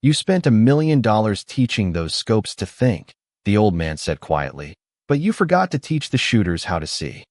You spent $1 million teaching those scopes to think, the old man said quietly, but you forgot to teach the shooters how to see.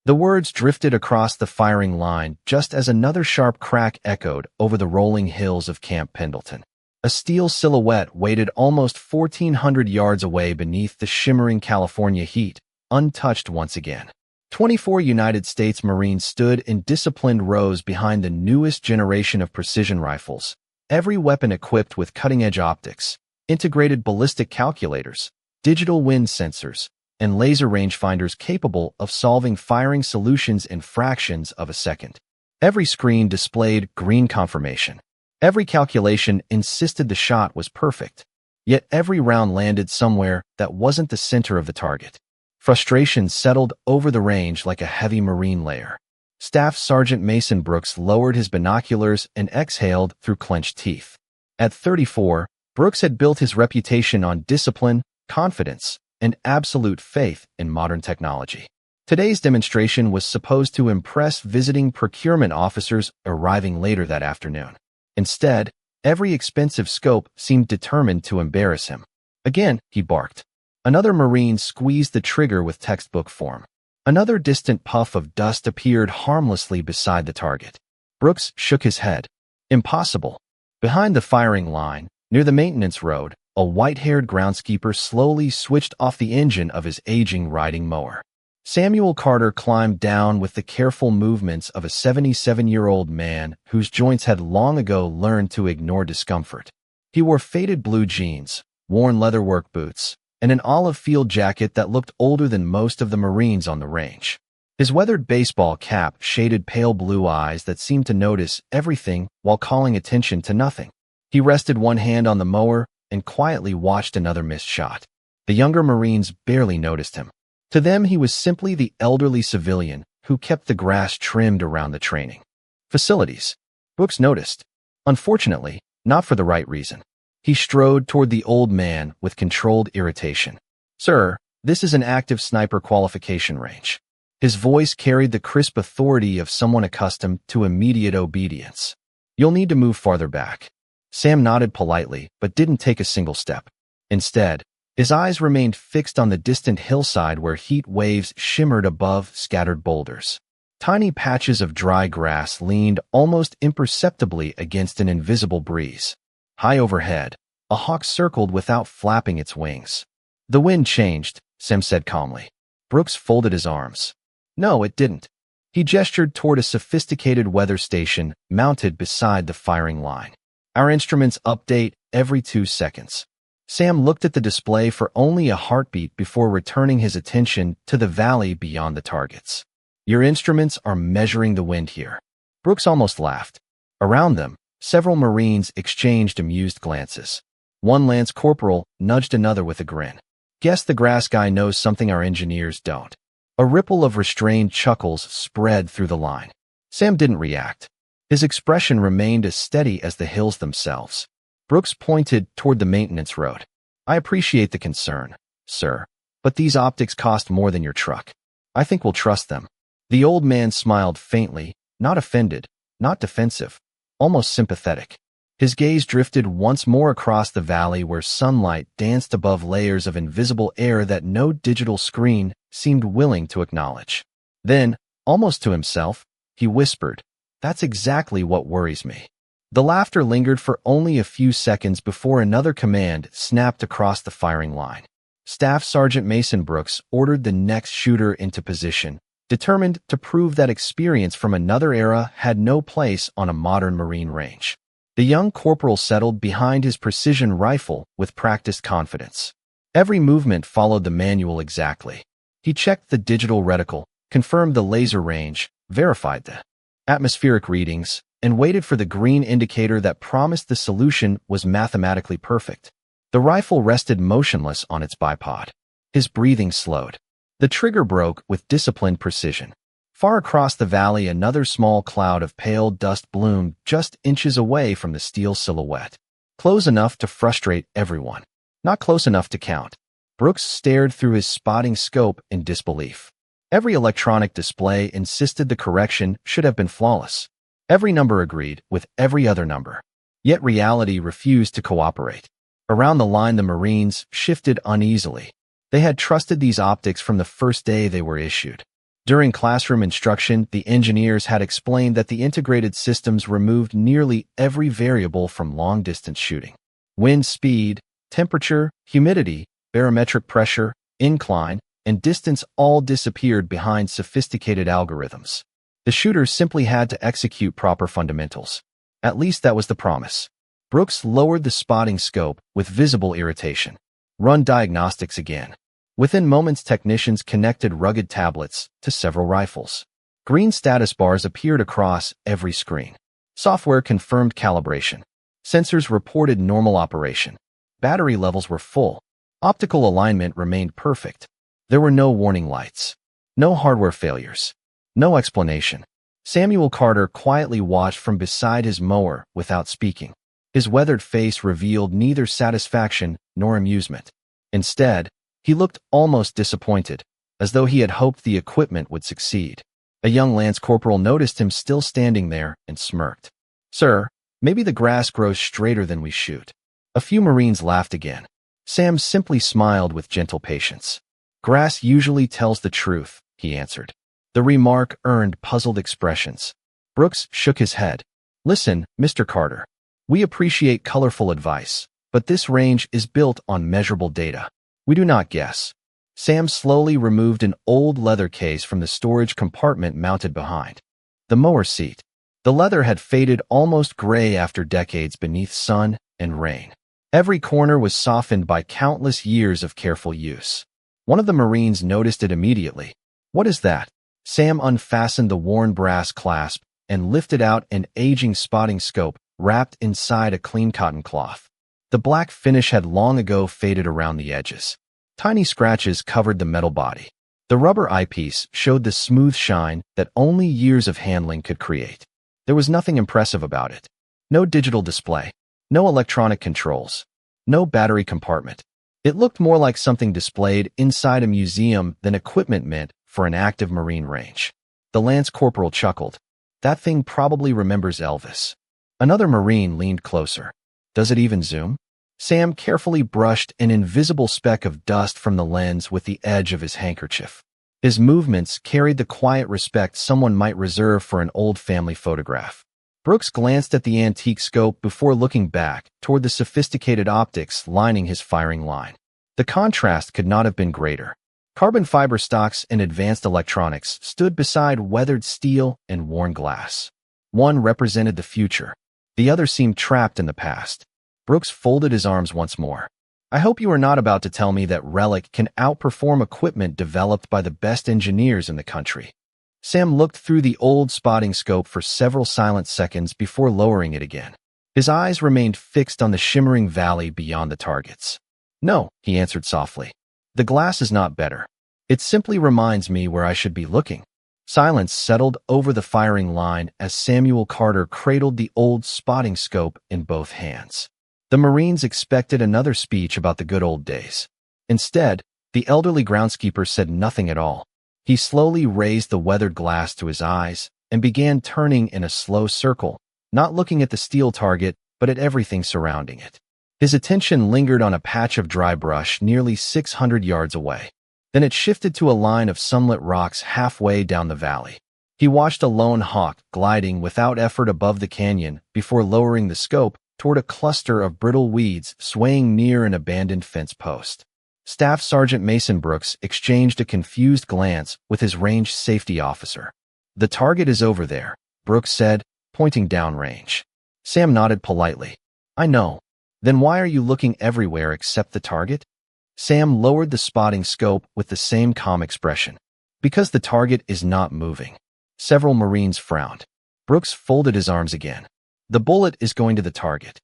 The words drifted across the firing line just as another sharp crack echoed over the rolling hills of Camp Pendleton. A steel silhouette waited almost 1,400 yards away beneath the shimmering California heat, untouched once again. 24 United States Marines stood in disciplined rows behind the newest generation of precision rifles, every weapon equipped with cutting-edge optics, integrated ballistic calculators, digital wind sensors, and laser rangefinders capable of solving firing solutions in fractions of a second. Every screen displayed green confirmation. Every calculation insisted the shot was perfect, yet every round landed somewhere that wasn't the center of the target. Frustration settled over the range like a heavy marine layer. Staff Sergeant Mason Brooks lowered his binoculars and exhaled through clenched teeth. At 34, Brooks had built his reputation on discipline, confidence, and absolute faith in modern technology. Today's demonstration was supposed to impress visiting procurement officers arriving later that afternoon. Instead, every expensive scope seemed determined to embarrass him. Again, he barked. Another Marine squeezed the trigger with textbook form. Another distant puff of dust appeared harmlessly beside the target. Brooks shook his head. Impossible. Behind the firing line, near the maintenance road, a white-haired groundskeeper slowly switched off the engine of his aging riding mower. Samuel Carter climbed down with the careful movements of a 77-year-old man whose joints had long ago learned to ignore discomfort. He wore faded blue jeans, worn leather work boots, and an olive field jacket that looked older than most of the Marines on the range. His weathered baseball cap shaded pale blue eyes that seemed to notice everything while calling attention to nothing. He rested one hand on the mower and quietly watched another missed shot. The younger Marines barely noticed him. To them, he was simply the elderly civilian who kept the grass trimmed around the training facilities. Brooks noticed. Unfortunately, not for the right reason. He strode toward the old man with controlled irritation. "Sir, this is an active sniper qualification range." His voice carried the crisp authority of someone accustomed to immediate obedience. "You'll need to move farther back." Sam nodded politely, but didn't take a single step. Instead, his eyes remained fixed on the distant hillside where heat waves shimmered above scattered boulders. Tiny patches of dry grass leaned almost imperceptibly against an invisible breeze. High overhead, a hawk circled without flapping its wings. "The wind changed," Sam said calmly. Brooks folded his arms. "No, it didn't." He gestured toward a sophisticated weather station mounted beside the firing line. "Our instruments update every 2 seconds." Sam looked at the display for only a heartbeat before returning his attention to the valley beyond the targets. "Your instruments are measuring the wind here." Brooks almost laughed. Around them, several Marines exchanged amused glances. One lance corporal nudged another with a grin. "Guess the grass guy knows something our engineers don't." A ripple of restrained chuckles spread through the line. Sam didn't react. His expression remained as steady as the hills themselves. Brooks pointed toward the maintenance road. "I appreciate the concern, sir, but these optics cost more than your truck. I think we'll trust them." The old man smiled faintly, not offended, not defensive, almost sympathetic. His gaze drifted once more across the valley where sunlight danced above layers of invisible air that no digital screen seemed willing to acknowledge. Then, almost to himself, he whispered, "That's exactly what worries me." The laughter lingered for only a few seconds before another command snapped across the firing line. Staff Sergeant Mason Brooks ordered the next shooter into position, determined to prove that experience from another era had no place on a modern Marine range. The young corporal settled behind his precision rifle with practiced confidence. Every movement followed the manual exactly. He checked the digital reticle, confirmed the laser range, verified the atmospheric readings, and waited for the green indicator that promised the solution was mathematically perfect. The rifle rested motionless on its bipod. His breathing slowed. The trigger broke with disciplined precision. Far across the valley, another small cloud of pale dust bloomed just inches away from the steel silhouette. Close enough to frustrate everyone. Not close enough to count. Brooks stared through his spotting scope in disbelief. Every electronic display insisted the correction should have been flawless. Every number agreed with every other number. Yet reality refused to cooperate. Around the line, the Marines shifted uneasily. They had trusted these optics from the first day they were issued. During classroom instruction, the engineers had explained that the integrated systems removed nearly every variable from long-distance shooting. Wind speed, temperature, humidity, barometric pressure, incline, and distance all disappeared behind sophisticated algorithms. The shooters simply had to execute proper fundamentals. At least that was the promise. Brooks lowered the spotting scope with visible irritation. Run diagnostics again. Within moments, technicians connected rugged tablets to several rifles. Green status bars appeared across every screen. Software confirmed calibration. Sensors reported normal operation. Battery levels were full. Optical alignment remained perfect. There were no warning lights. No hardware failures. No explanation. Samuel Carter quietly watched from beside his mower without speaking. His weathered face revealed neither satisfaction nor amusement. Instead, he looked almost disappointed, as though he had hoped the equipment would succeed. A young lance corporal noticed him still standing there and smirked. "Sir, maybe the grass grows straighter than we shoot." A few Marines laughed again. Sam simply smiled with gentle patience. "Grass usually tells the truth," he answered. The remark earned puzzled expressions. Brooks shook his head. "Listen, Mr. Carter. We appreciate colorful advice, but this range is built on measurable data. We do not guess." Sam slowly removed an old leather case from the storage compartment mounted behind the mower seat. The leather had faded almost gray after decades beneath sun and rain. Every corner was softened by countless years of careful use. One of the Marines noticed it immediately. "What is that?" Sam unfastened the worn brass clasp and lifted out an aging spotting scope wrapped inside a clean cotton cloth. The black finish had long ago faded around the edges. Tiny scratches covered the metal body. The rubber eyepiece showed the smooth shine that only years of handling could create. There was nothing impressive about it. No digital display. No electronic controls. No battery compartment. It looked more like something displayed inside a museum than equipment meant for an active Marine range. The lance corporal chuckled. "That thing probably remembers Elvis." Another Marine leaned closer. "Does it even zoom?" Sam carefully brushed an invisible speck of dust from the lens with the edge of his handkerchief. His movements carried the quiet respect someone might reserve for an old family photograph. Brooks glanced at the antique scope before looking back toward the sophisticated optics lining his firing line. The contrast could not have been greater. Carbon fiber stocks and advanced electronics stood beside weathered steel and worn glass. One represented the future. The other seemed trapped in the past. Brooks folded his arms once more. "I hope you are not about to tell me that Relic can outperform equipment developed by the best engineers in the country." Sam looked through the old spotting scope for several silent seconds before lowering it again. His eyes remained fixed on the shimmering valley beyond the targets. "No," he answered softly. "The glass is not better. It simply reminds me where I should be looking." Silence settled over the firing line as Samuel Carter cradled the old spotting scope in both hands. The Marines expected another speech about the good old days. Instead, the elderly groundskeeper said nothing at all. He slowly raised the weathered glass to his eyes and began turning in a slow circle, not looking at the steel target, but at everything surrounding it. His attention lingered on a patch of dry brush nearly 600 yards away. Then it shifted to a line of sunlit rocks halfway down the valley. He watched a lone hawk gliding without effort above the canyon before lowering the scope toward a cluster of brittle weeds swaying near an abandoned fence post. Staff Sergeant Mason Brooks exchanged a confused glance with his range safety officer. "The target is over there," Brooks said, pointing downrange. Sam nodded politely. "I know. Then why are you looking everywhere except the target?" Sam lowered the spotting scope with the same calm expression. "Because the target is not moving." Several Marines frowned. Brooks folded his arms again. "The bullet is going to the target."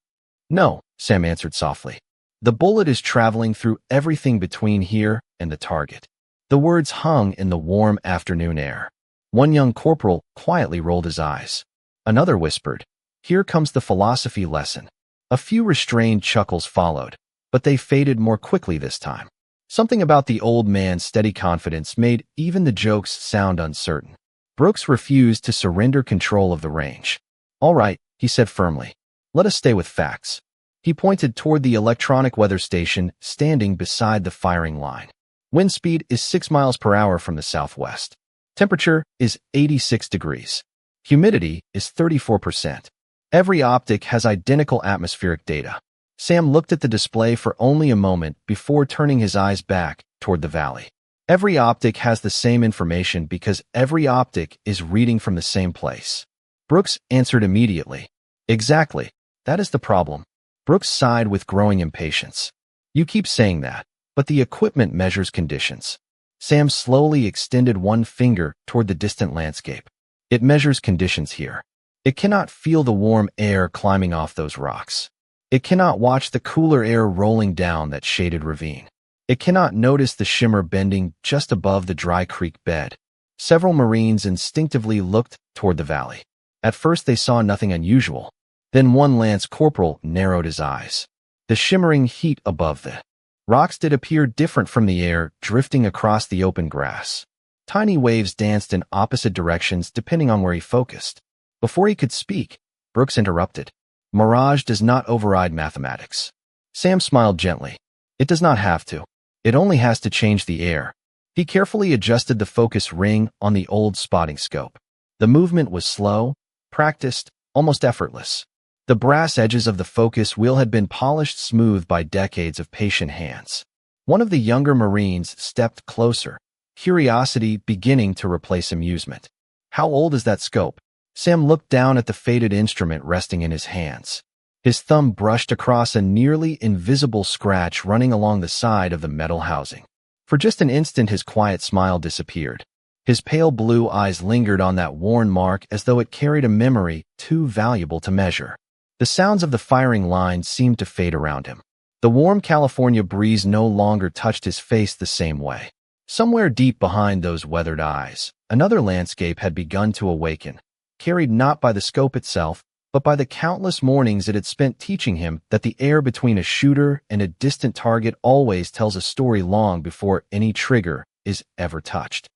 "No," Sam answered softly. "The bullet is traveling through everything between here and the target." The words hung in the warm afternoon air. One young corporal quietly rolled his eyes. Another whispered, "Here comes the philosophy lesson." A few restrained chuckles followed, but they faded more quickly this time. Something about the old man's steady confidence made even the jokes sound uncertain. Brooks refused to surrender control of the range. "All right," he said firmly. Let us stay with facts. He pointed toward the electronic weather station standing beside the firing line. Wind speed is 6 miles per hour from the southwest. Temperature is 86 degrees. Humidity is 34%. Every optic has identical atmospheric data. Sam looked at the display for only a moment before turning his eyes back toward the valley. Every optic has the same information because every optic is reading from the same place. Brooks answered immediately. Exactly. That is the problem. Brooks sighed with growing impatience. You keep saying that, but the equipment measures conditions. Sam slowly extended one finger toward the distant landscape. It measures conditions here. It cannot feel the warm air climbing off those rocks. It cannot watch the cooler air rolling down that shaded ravine. It cannot notice the shimmer bending just above the dry creek bed. Several Marines instinctively looked toward the valley. At first they saw nothing unusual. Then one lance corporal narrowed his eyes. The shimmering heat above the rocks did appear different from the air drifting across the open grass. Tiny waves danced in opposite directions depending on where he focused. Before he could speak, Brooks interrupted. Mirage does not override mathematics. Sam smiled gently. It does not have to. It only has to change the air. He carefully adjusted the focus ring on the old spotting scope. The movement was slow, practiced, almost effortless. The brass edges of the focus wheel had been polished smooth by decades of patient hands. One of the younger Marines stepped closer, curiosity beginning to replace amusement. How old is that scope? Sam looked down at the faded instrument resting in his hands. His thumb brushed across a nearly invisible scratch running along the side of the metal housing. For just an instant his quiet smile disappeared. His pale blue eyes lingered on that worn mark as though it carried a memory too valuable to measure. The sounds of the firing line seemed to fade around him. The warm California breeze no longer touched his face the same way. Somewhere deep behind those weathered eyes, another landscape had begun to awaken, carried not by the scope itself, but by the countless mornings it had spent teaching him that the air between a shooter and a distant target always tells a story long before any trigger is ever touched.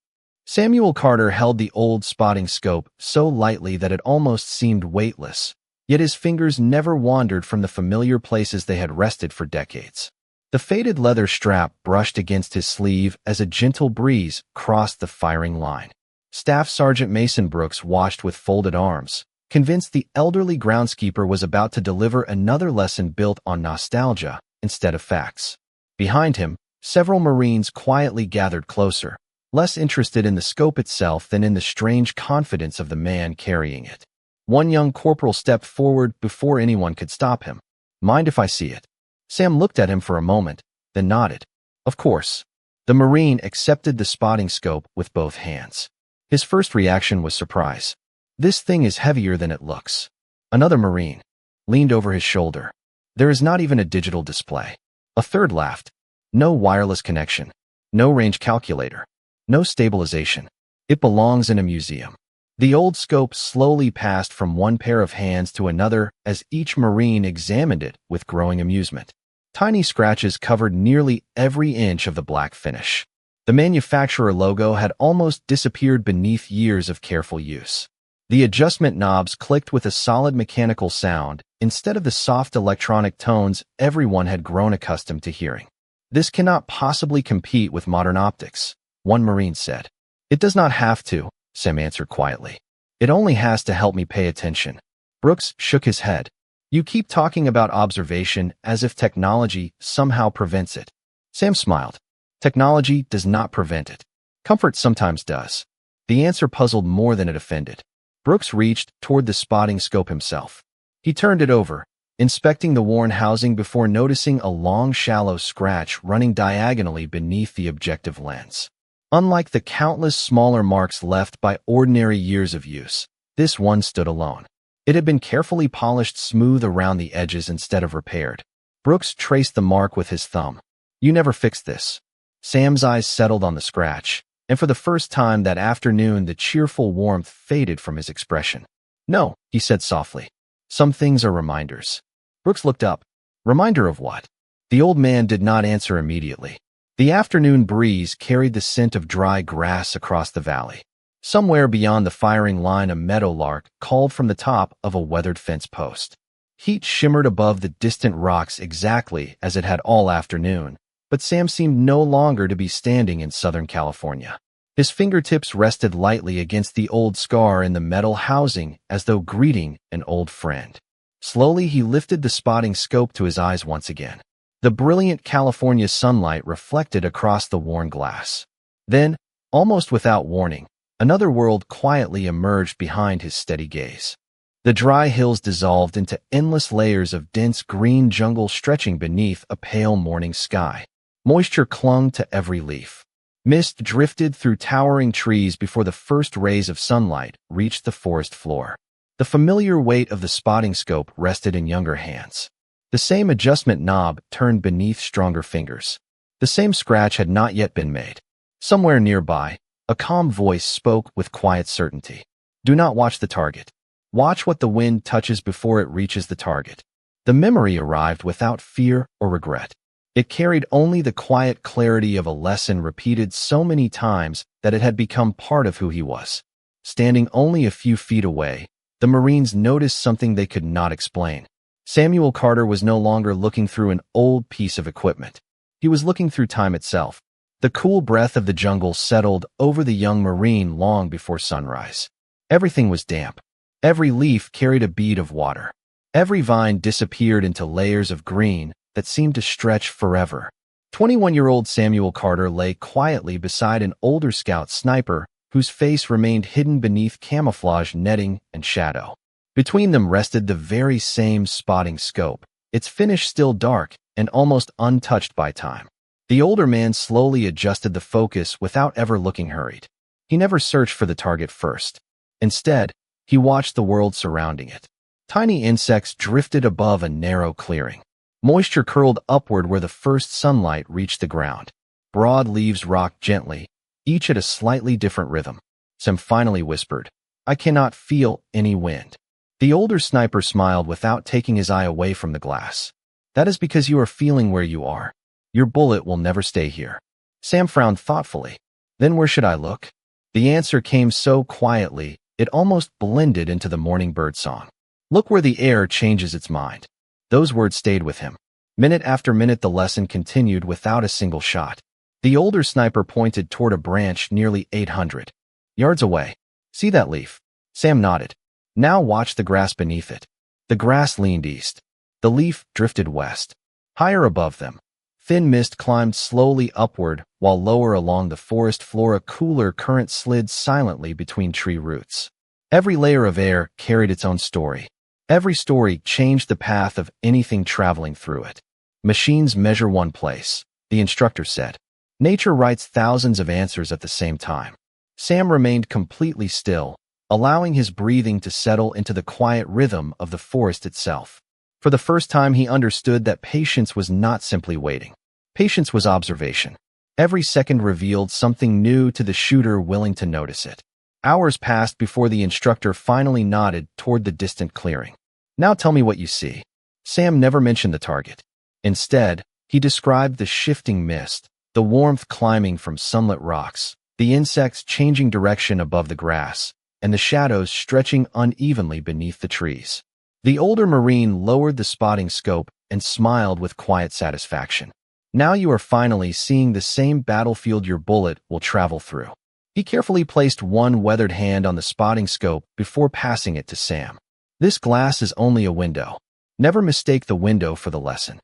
Samuel Carter held the old spotting scope so lightly that it almost seemed weightless, yet his fingers never wandered from the familiar places they had rested for decades. The faded leather strap brushed against his sleeve as a gentle breeze crossed the firing line. Staff Sergeant Mason Brooks watched with folded arms, convinced the elderly groundskeeper was about to deliver another lesson built on nostalgia instead of facts. Behind him, several Marines quietly gathered closer, less interested in the scope itself than in the strange confidence of the man carrying it. One young corporal stepped forward before anyone could stop him. Mind if I see it? Sam looked at him for a moment, then nodded. Of course. The Marine accepted the spotting scope with both hands. His first reaction was surprise. This thing is heavier than it looks. Another Marine leaned over his shoulder. There is not even a digital display. A third laughed. No wireless connection. No range calculator. No stabilization. It belongs in a museum. The old scope slowly passed from one pair of hands to another as each Marine examined it with growing amusement. Tiny scratches covered nearly every inch of the black finish. The manufacturer logo had almost disappeared beneath years of careful use. The adjustment knobs clicked with a solid mechanical sound instead of the soft electronic tones everyone had grown accustomed to hearing. This cannot possibly compete with modern optics, one Marine said. It does not have to, Sam answered quietly. It only has to help me pay attention. Brooks shook his head. You keep talking about observation as if technology somehow prevents it. Sam smiled. Technology does not prevent it. Comfort sometimes does. The answer puzzled more than it offended. Brooks reached toward the spotting scope himself. He turned it over, inspecting the worn housing before noticing a long, shallow scratch running diagonally beneath the objective lens. Unlike the countless smaller marks left by ordinary years of use, this one stood alone. It had been carefully polished smooth around the edges instead of repaired. Brooks traced the mark with his thumb. You never fixed this. Sam's eyes settled on the scratch, and for the first time that afternoon the cheerful warmth faded from his expression. No, he said softly. Some things are reminders. Brooks looked up. Reminder of what? The old man did not answer immediately. The afternoon breeze carried the scent of dry grass across the valley. Somewhere beyond the firing line a meadowlark called from the top of a weathered fence post. Heat shimmered above the distant rocks exactly as it had all afternoon, but Sam seemed no longer to be standing in Southern California. His fingertips rested lightly against the old scar in the metal housing as though greeting an old friend. Slowly, he lifted the spotting scope to his eyes once again. The brilliant California sunlight reflected across the worn glass. Then, almost without warning, another world quietly emerged behind his steady gaze. The dry hills dissolved into endless layers of dense green jungle stretching beneath a pale morning sky. Moisture clung to every leaf. Mist drifted through towering trees before the first rays of sunlight reached the forest floor. The familiar weight of the spotting scope rested in younger hands. The same adjustment knob turned beneath stronger fingers. The same scratch had not yet been made. Somewhere nearby, a calm voice spoke with quiet certainty. Do not watch the target. Watch what the wind touches before it reaches the target. The memory arrived without fear or regret. It carried only the quiet clarity of a lesson repeated so many times that it had become part of who he was. Standing only a few feet away, the Marines noticed something they could not explain. Samuel Carter was no longer looking through an old piece of equipment. He was looking through time itself. The cool breath of the jungle settled over the young Marine long before sunrise. Everything was damp. Every leaf carried a bead of water. Every vine disappeared into layers of green that seemed to stretch forever. 21-year-old Samuel Carter lay quietly beside an older scout sniper whose face remained hidden beneath camouflage netting and shadow. Between them rested the very same spotting scope, its finish still dark and almost untouched by time. The older man slowly adjusted the focus without ever looking hurried. He never searched for the target first. Instead, he watched the world surrounding it. Tiny insects drifted above a narrow clearing. Moisture curled upward where the first sunlight reached the ground. Broad leaves rocked gently, each at a slightly different rhythm. Sam finally whispered, "I cannot feel any wind." The older sniper smiled without taking his eye away from the glass. "That is because you are feeling where you are. Your bullet will never stay here." Sam frowned thoughtfully. "Then where should I look?" The answer came so quietly, it almost blended into the morning bird song. "Look where the air changes its mind." Those words stayed with him. Minute after minute, the lesson continued without a single shot. The older sniper pointed toward a branch nearly 800 yards away. "See that leaf?" Sam nodded. "Now watch the grass beneath it." The grass leaned east. The leaf drifted west. Higher above them, thin mist climbed slowly upward, while lower along the forest floor a cooler current slid silently between tree roots. Every layer of air carried its own story. Every story changed the path of anything traveling through it. "Machines measure one place," the instructor said. "Nature writes thousands of answers at the same time." Sam remained completely still, allowing his breathing to settle into the quiet rhythm of the forest itself. For the first time, he understood that patience was not simply waiting. Patience was observation. Every second revealed something new to the shooter willing to notice it. Hours passed before the instructor finally nodded toward the distant clearing. "Now tell me what you see." Sam never mentioned the target. Instead, he described the shifting mist, the warmth climbing from sunlit rocks, the insects changing direction above the grass, and the shadows stretching unevenly beneath the trees. The older Marine lowered the spotting scope and smiled with quiet satisfaction. "Now you are finally seeing the same battlefield your bullet will travel through." He carefully placed one weathered hand on the spotting scope before passing it to Sam. "This glass is only a window. Never mistake the window for the lesson."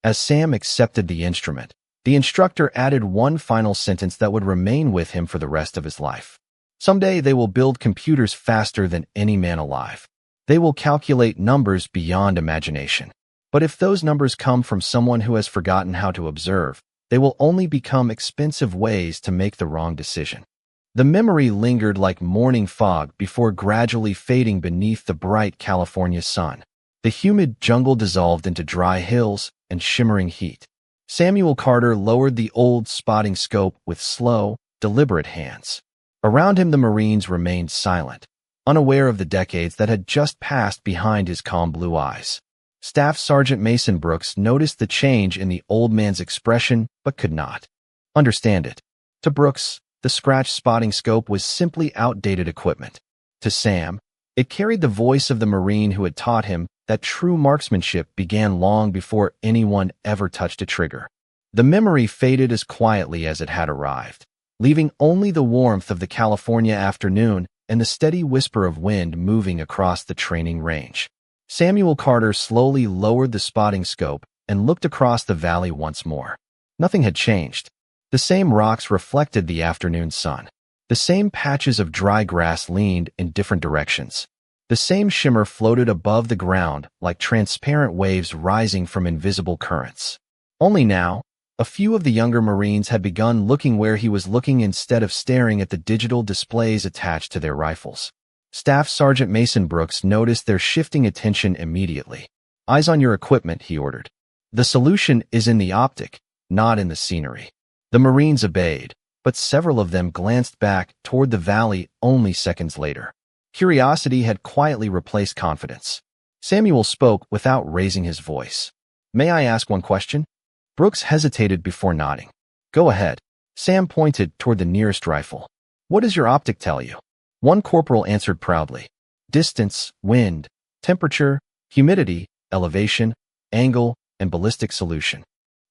As Sam accepted the instrument, the instructor added one final sentence that would remain with him for the rest of his life. "Someday they will build computers faster than any man alive. They will calculate numbers beyond imagination. But if those numbers come from someone who has forgotten how to observe, they will only become expensive ways to make the wrong decision." The memory lingered like morning fog before gradually fading beneath the bright California sun. The humid jungle dissolved into dry hills and shimmering heat. Samuel Carter lowered the old spotting scope with slow, deliberate hands. Around him, the Marines remained silent, unaware of the decades that had just passed behind his calm blue eyes. Staff Sergeant Mason Brooks noticed the change in the old man's expression but could not understand it. To Brooks, the scratch spotting scope was simply outdated equipment. To Sam, it carried the voice of the Marine who had taught him that true marksmanship began long before anyone ever touched a trigger. The memory faded as quietly as it had arrived, leaving only the warmth of the California afternoon and the steady whisper of wind moving across the training range. Samuel Carter slowly lowered the spotting scope and looked across the valley once more. Nothing had changed. The same rocks reflected the afternoon sun. The same patches of dry grass leaned in different directions. The same shimmer floated above the ground like transparent waves rising from invisible currents. Only now, a few of the younger Marines had begun looking where he was looking instead of staring at the digital displays attached to their rifles. Staff Sergeant Mason Brooks noticed their shifting attention immediately. "Eyes on your equipment," he ordered. "The solution is in the optic, not in the scenery." The Marines obeyed, but several of them glanced back toward the valley only seconds later. Curiosity had quietly replaced confidence. Samuel spoke without raising his voice. "May I ask one question?" Brooks hesitated before nodding. "Go ahead." Sam pointed toward the nearest rifle. "What does your optic tell you?" One corporal answered proudly. "Distance, wind, temperature, humidity, elevation, angle, and ballistic solution."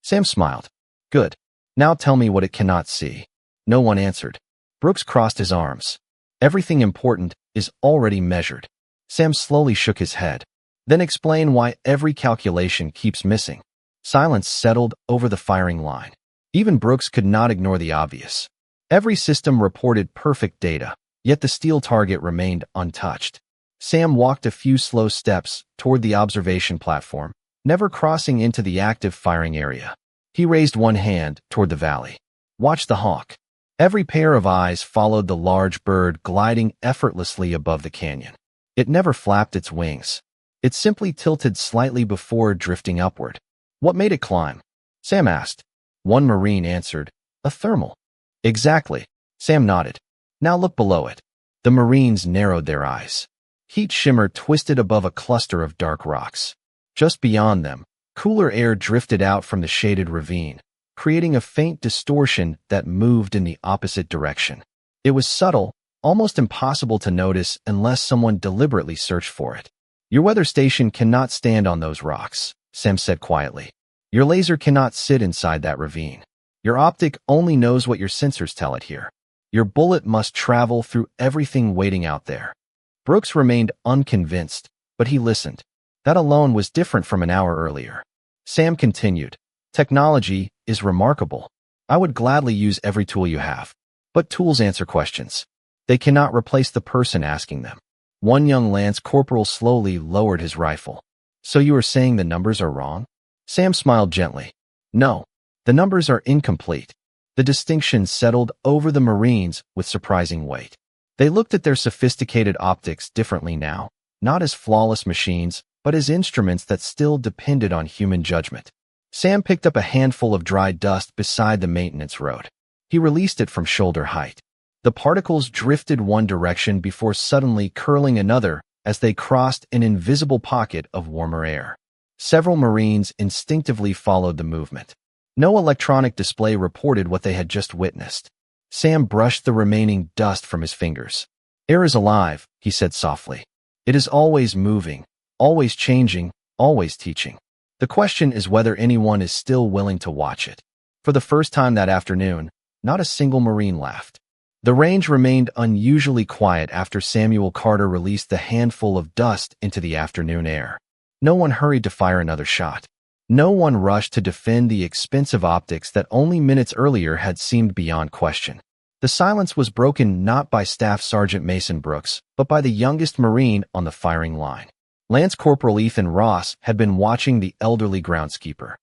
Sam smiled. "Good. Now tell me what it cannot see." No one answered. Brooks crossed his arms. "Everything important is already measured." Sam slowly shook his head. "Then explain why every calculation keeps missing." Silence settled over the firing line. Even Brooks could not ignore the obvious. Every system reported perfect data, yet the steel target remained untouched. Sam walked a few slow steps toward the observation platform, never crossing into the active firing area. He raised one hand toward the valley. "Watch the hawk." Every pair of eyes followed the large bird gliding effortlessly above the canyon. It never flapped its wings. It simply tilted slightly before drifting upward. "What made it climb?" Sam asked. One Marine answered, "A thermal." "Exactly." Sam nodded. "Now look below it." The Marines narrowed their eyes. Heat shimmer twisted above a cluster of dark rocks. Just beyond them, cooler air drifted out from the shaded ravine, creating a faint distortion that moved in the opposite direction. It was subtle, almost impossible to notice unless someone deliberately searched for it. "Your weather station cannot stand on those rocks," Sam said quietly. "Your laser cannot sit inside that ravine. Your optic only knows what your sensors tell it here. Your bullet must travel through everything waiting out there." Brooks remained unconvinced, but he listened. That alone was different from an hour earlier. Sam continued, "Technology is remarkable. I would gladly use every tool you have. But tools answer questions. They cannot replace the person asking them." One young lance corporal slowly lowered his rifle. "So you are saying the numbers are wrong?" Sam smiled gently. "No, the numbers are incomplete." The distinction settled over the Marines with surprising weight. They looked at their sophisticated optics differently now, not as flawless machines, but as instruments that still depended on human judgment. Sam picked up a handful of dry dust beside the maintenance road. He released it from shoulder height. The particles drifted one direction before suddenly curling another as they crossed an invisible pocket of warmer air. Several Marines instinctively followed the movement. No electronic display reported what they had just witnessed. Sam brushed the remaining dust from his fingers. "Air is alive," he said softly. "It is always moving, always changing, always teaching. The question is whether anyone is still willing to watch it." For the first time that afternoon, not a single Marine laughed. The range remained unusually quiet after Samuel Carter released the handful of dust into the afternoon air. No one hurried to fire another shot. No one rushed to defend the expensive optics that only minutes earlier had seemed beyond question. The silence was broken not by Staff Sergeant Mason Brooks, but by the youngest Marine on the firing line. Lance Corporal Ethan Ross had been watching the elderly groundskeeper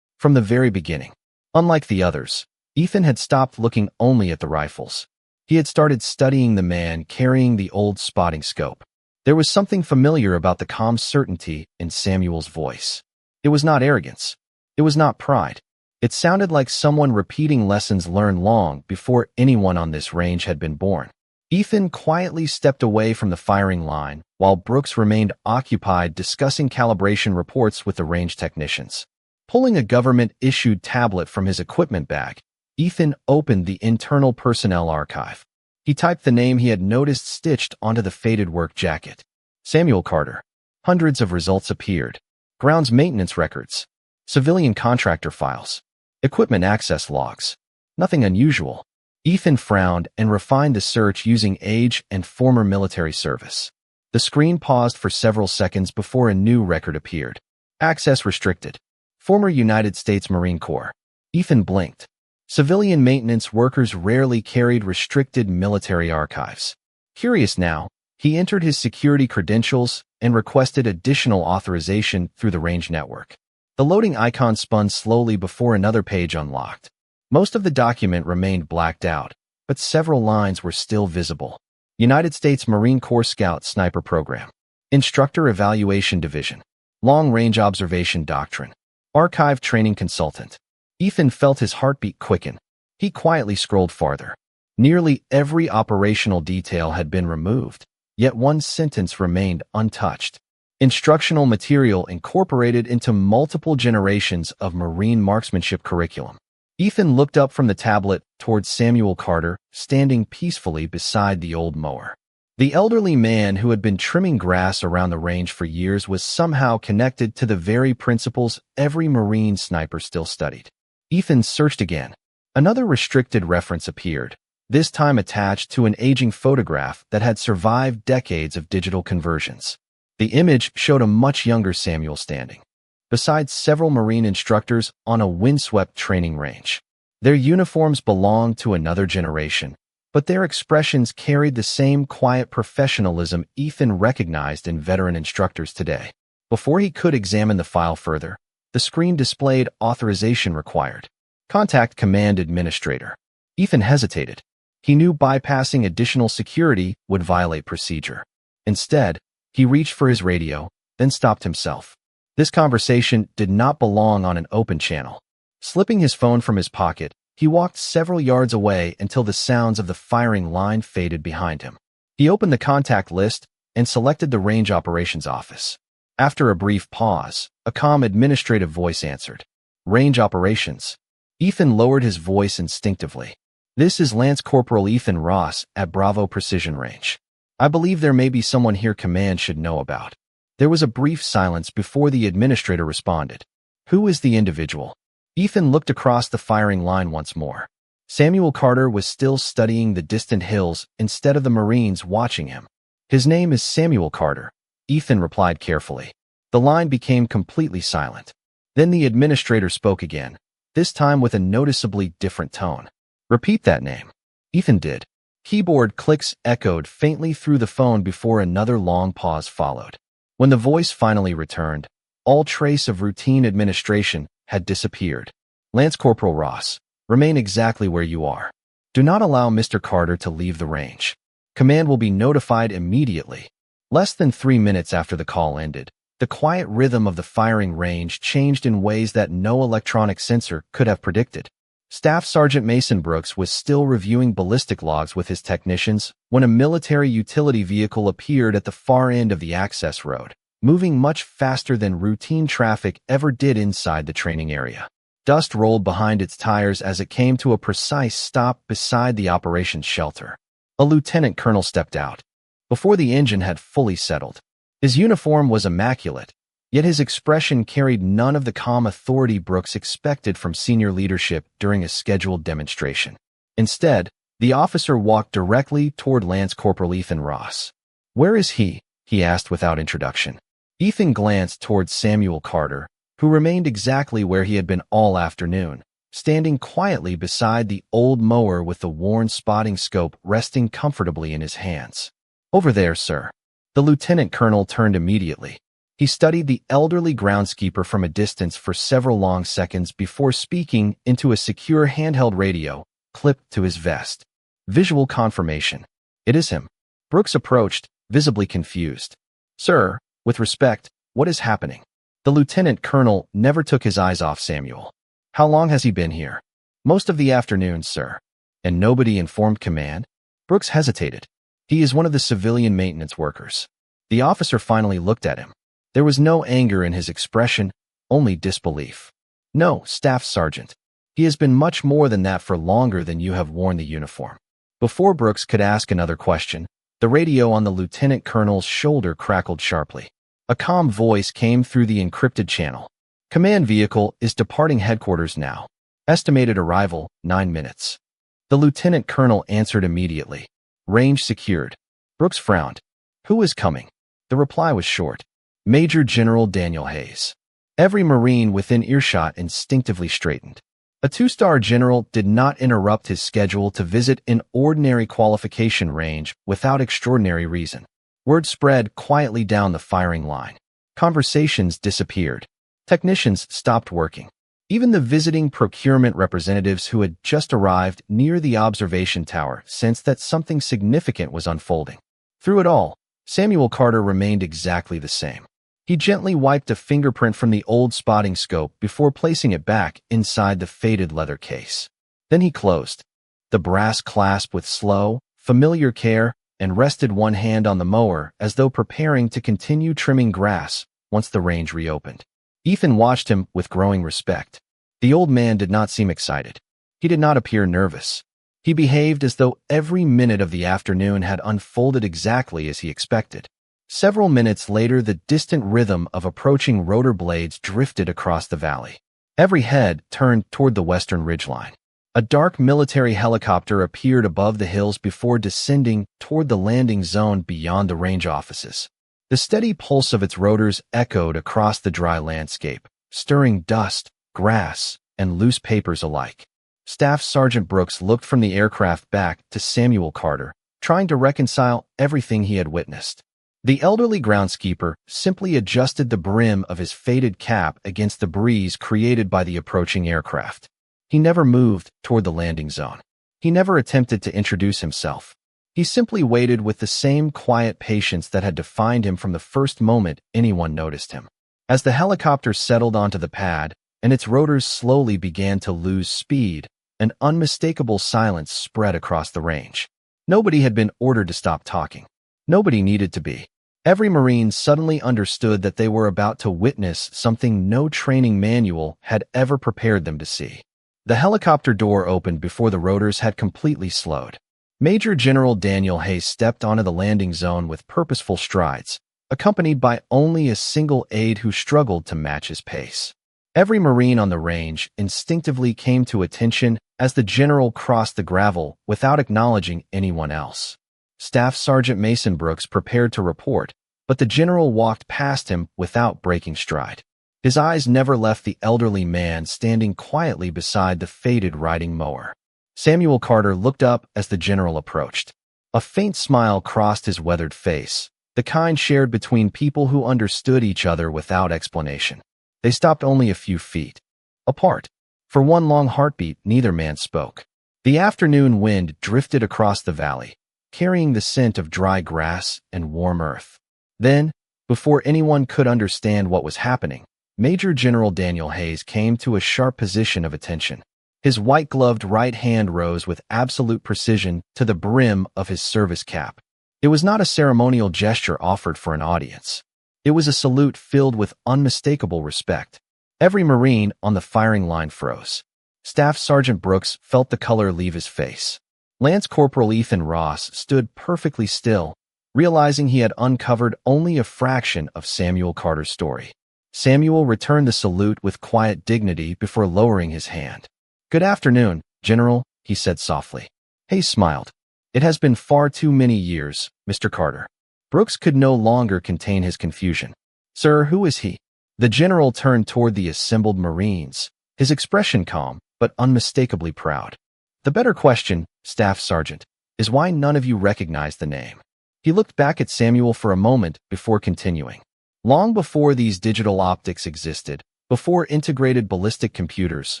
from the very beginning. Unlike the others, Ethan had stopped looking only at the rifles. He had started studying the man carrying the old spotting scope. There was something familiar about the calm certainty in Samuel's voice. It was not arrogance. It was not pride. It sounded like someone repeating lessons learned long before anyone on this range had been born. Ethan quietly stepped away from the firing line while Brooks remained occupied discussing calibration reports with the range technicians. Pulling a government-issued tablet from his equipment bag, Ethan opened the internal personnel archive. He typed the name he had noticed stitched onto the faded work jacket. Samuel Carter. Hundreds of results appeared. Grounds maintenance records, civilian contractor files, equipment access logs. Nothing unusual. Ethan frowned and refined the search using age and former military service. The screen paused for several seconds before a new record appeared. Access restricted. Former United States Marine Corps. Ethan blinked. Civilian maintenance workers rarely carried restricted military archives. Curious now, he entered his security credentials and requested additional authorization through the range network. The loading icon spun slowly before another page unlocked. Most of the document remained blacked out, but several lines were still visible. United States Marine Corps Scout Sniper Program. Instructor Evaluation Division. Long-Range Observation Doctrine. Archive Training Consultant. Ethan felt his heartbeat quicken. He quietly scrolled farther. Nearly every operational detail had been removed, yet one sentence remained untouched. Instructional material incorporated into multiple generations of Marine marksmanship curriculum. Ethan looked up from the tablet towards Samuel Carter, standing peacefully beside the old mower. The elderly man who had been trimming grass around the range for years was somehow connected to the very principles every Marine sniper still studied. Ethan searched again. Another restricted reference appeared, this time attached to an aging photograph that had survived decades of digital conversions. The image showed a much younger Samuel standing beside several Marine instructors on a windswept training range. Their uniforms belonged to another generation, but their expressions carried the same quiet professionalism Ethan recognized in veteran instructors today. Before he could examine the file further, the screen displayed authorization required. Contact Command Administrator. Ethan hesitated. He knew bypassing additional security would violate procedure. Instead, he reached for his radio, then stopped himself. This conversation did not belong on an open channel. Slipping his phone from his pocket, he walked several yards away until the sounds of the firing line faded behind him. He opened the contact list and selected the Range Operations Office. After a brief pause, a calm administrative voice answered. Range Operations. Ethan lowered his voice instinctively. This is Lance Corporal Ethan Ross at Bravo Precision Range. I believe there may be someone here Command should know about. There was a brief silence before the administrator responded. Who is the individual? Ethan looked across the firing line once more. Samuel Carter was still studying the distant hills instead of the Marines watching him. His name is Samuel Carter, Ethan replied carefully. The line became completely silent. Then the administrator spoke again, this time with a noticeably different tone. Repeat that name. Ethan did. Keyboard clicks echoed faintly through the phone before another long pause followed. When the voice finally returned, all trace of routine administration had disappeared. Lance Corporal Ross, remain exactly where you are. Do not allow Mr. Carter to leave the range. Command will be notified immediately. Less than 3 minutes after the call ended, the quiet rhythm of the firing range changed in ways that no electronic sensor could have predicted. Staff Sergeant Mason Brooks was still reviewing ballistic logs with his technicians when a military utility vehicle appeared at the far end of the access road, moving much faster than routine traffic ever did inside the training area. Dust rolled behind its tires as it came to a precise stop beside the operations shelter. A lieutenant colonel stepped out before the engine had fully settled. His uniform was immaculate, yet his expression carried none of the calm authority Brooks expected from senior leadership during a scheduled demonstration. Instead, the officer walked directly toward Lance Corporal Ethan Ross. Where is he? He asked without introduction. Ethan glanced toward Samuel Carter, who remained exactly where he had been all afternoon, standing quietly beside the old mower with the worn spotting scope resting comfortably in his hands. Over there, sir. The lieutenant colonel turned immediately. He studied the elderly groundskeeper from a distance for several long seconds before speaking into a secure handheld radio clipped to his vest. Visual confirmation. It is him. Brooks approached, visibly confused. Sir, with respect, what is happening? The lieutenant colonel never took his eyes off Samuel. How long has he been here? Most of the afternoon, sir. And nobody informed command? Brooks hesitated. He is one of the civilian maintenance workers. The officer finally looked at him. There was no anger in his expression, only disbelief. No, Staff Sergeant. He has been much more than that for longer than you have worn the uniform. Before Brooks could ask another question, the radio on the lieutenant colonel's shoulder crackled sharply. A calm voice came through the encrypted channel. Command vehicle is departing headquarters now. Estimated arrival, 9 minutes. The lieutenant colonel answered immediately. Range secured. Brooks frowned. Who is coming? The reply was short. Major General Daniel Hayes. Every Marine within earshot instinctively straightened. A 2-star general did not interrupt his schedule to visit an ordinary qualification range without extraordinary reason. Word spread quietly down the firing line. Conversations disappeared. Technicians stopped working. Even the visiting procurement representatives who had just arrived near the observation tower sensed that something significant was unfolding. Through it all, Samuel Carter remained exactly the same. He gently wiped a fingerprint from the old spotting scope before placing it back inside the faded leather case. Then he closed the brass clasp with slow, familiar care and rested one hand on the mower as though preparing to continue trimming grass once the range reopened. Ethan watched him with growing respect. The old man did not seem excited. He did not appear nervous. He behaved as though every minute of the afternoon had unfolded exactly as he expected. Several minutes later, the distant rhythm of approaching rotor blades drifted across the valley. Every head turned toward the western ridgeline. A dark military helicopter appeared above the hills before descending toward the landing zone beyond the range offices. The steady pulse of its rotors echoed across the dry landscape, stirring dust, grass, and loose papers alike. Staff Sergeant Brooks looked from the aircraft back to Samuel Carter, trying to reconcile everything he had witnessed. The elderly groundskeeper simply adjusted the brim of his faded cap against the breeze created by the approaching aircraft. He never moved toward the landing zone. He never attempted to introduce himself. He simply waited with the same quiet patience that had defined him from the first moment anyone noticed him. As the helicopter settled onto the pad and its rotors slowly began to lose speed, an unmistakable silence spread across the range. Nobody had been ordered to stop talking. Nobody needed to be. Every Marine suddenly understood that they were about to witness something no training manual had ever prepared them to see. The helicopter door opened before the rotors had completely slowed. Major General Daniel Hayes stepped onto the landing zone with purposeful strides, accompanied by only a single aide who struggled to match his pace. Every Marine on the range instinctively came to attention as the general crossed the gravel without acknowledging anyone else. Staff Sergeant Mason Brooks prepared to report, but the general walked past him without breaking stride. His eyes never left the elderly man standing quietly beside the faded riding mower. Samuel Carter looked up as the general approached. A faint smile crossed his weathered face, the kind shared between people who understood each other without explanation. They stopped only a few feet apart. For one long heartbeat, neither man spoke. The afternoon wind drifted across the valley, carrying the scent of dry grass and warm earth. Then, before anyone could understand what was happening, Major General Daniel Hayes came to a sharp position of attention. His white-gloved right hand rose with absolute precision to the brim of his service cap. It was not a ceremonial gesture offered for an audience. It was a salute filled with unmistakable respect. Every Marine on the firing line froze. Staff Sergeant Brooks felt the color leave his face. Lance Corporal Ethan Ross stood perfectly still, realizing he had uncovered only a fraction of Samuel Carter's story. Samuel returned the salute with quiet dignity before lowering his hand. "Good afternoon, General," he said softly. Hayes smiled. "It has been far too many years, Mr. Carter." Brooks could no longer contain his confusion. "Sir, who is he?" The general turned toward the assembled Marines, his expression calm but unmistakably proud. "The better question, Staff Sergeant, is why none of you recognize the name." He looked back at Samuel for a moment before continuing. "Long before these digital optics existed, before integrated ballistic computers,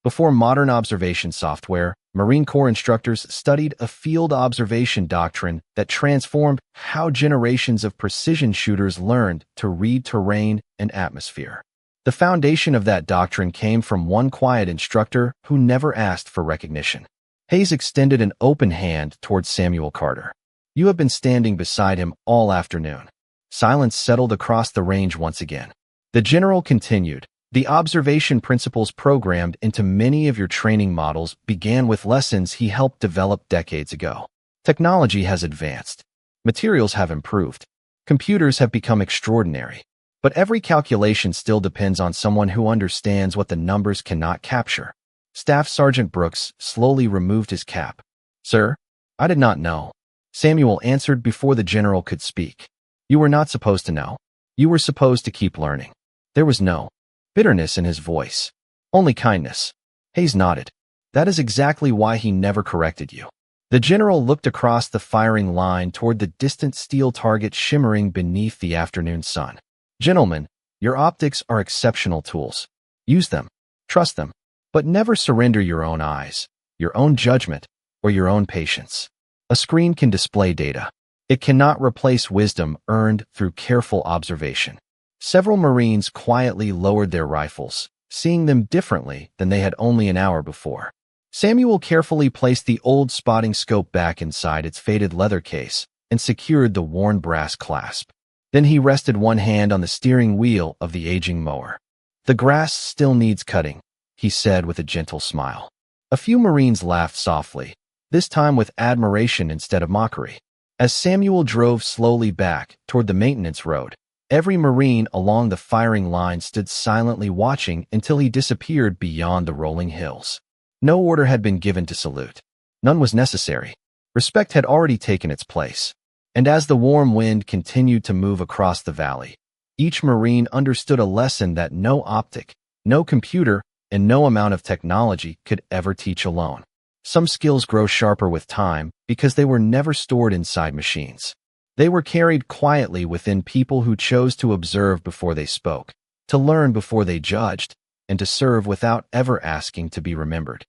before modern observation software, Marine Corps instructors studied a field observation doctrine that transformed how generations of precision shooters learned to read terrain and atmosphere. The foundation of that doctrine came from one quiet instructor who never asked for recognition." Hayes extended an open hand towards Samuel Carter. "You have been standing beside him all afternoon." Silence settled across the range once again. The general continued. "The observation principles programmed into many of your training models began with lessons he helped develop decades ago. Technology has advanced. Materials have improved. Computers have become extraordinary. But every calculation still depends on someone who understands what the numbers cannot capture. Staff Sergeant Brooks slowly removed his cap. Sir, I did not know. Samuel answered before the general could speak. You were not supposed to know. You were supposed to keep learning. There was no bitterness in his voice. Only kindness. Hayes nodded. That is exactly why he never corrected you. The general looked across the firing line toward the distant steel target shimmering beneath the afternoon sun. Gentlemen, your optics are exceptional tools. Use them. Trust them. But never surrender your own eyes, your own judgment, or your own patience. A screen can display data. It cannot replace wisdom earned through careful observation. Several Marines quietly lowered their rifles, seeing them differently than they had only an hour before. Samuel carefully placed the old spotting scope back inside its faded leather case and secured the worn brass clasp. Then he rested one hand on the steering wheel of the aging mower. The grass still needs cutting, he said with a gentle smile. A few Marines laughed softly, this time with admiration instead of mockery. As Samuel drove slowly back toward the maintenance road, every Marine along the firing line stood silently watching until he disappeared beyond the rolling hills. No order had been given to salute. None was necessary. Respect had already taken its place. And as the warm wind continued to move across the valley, each Marine understood a lesson that no optic, no computer, and no amount of technology could ever teach alone. Some skills grow sharper with time because they were never stored inside machines. They were carried quietly within people who chose to observe before they spoke, to learn before they judged, and to serve without ever asking to be remembered.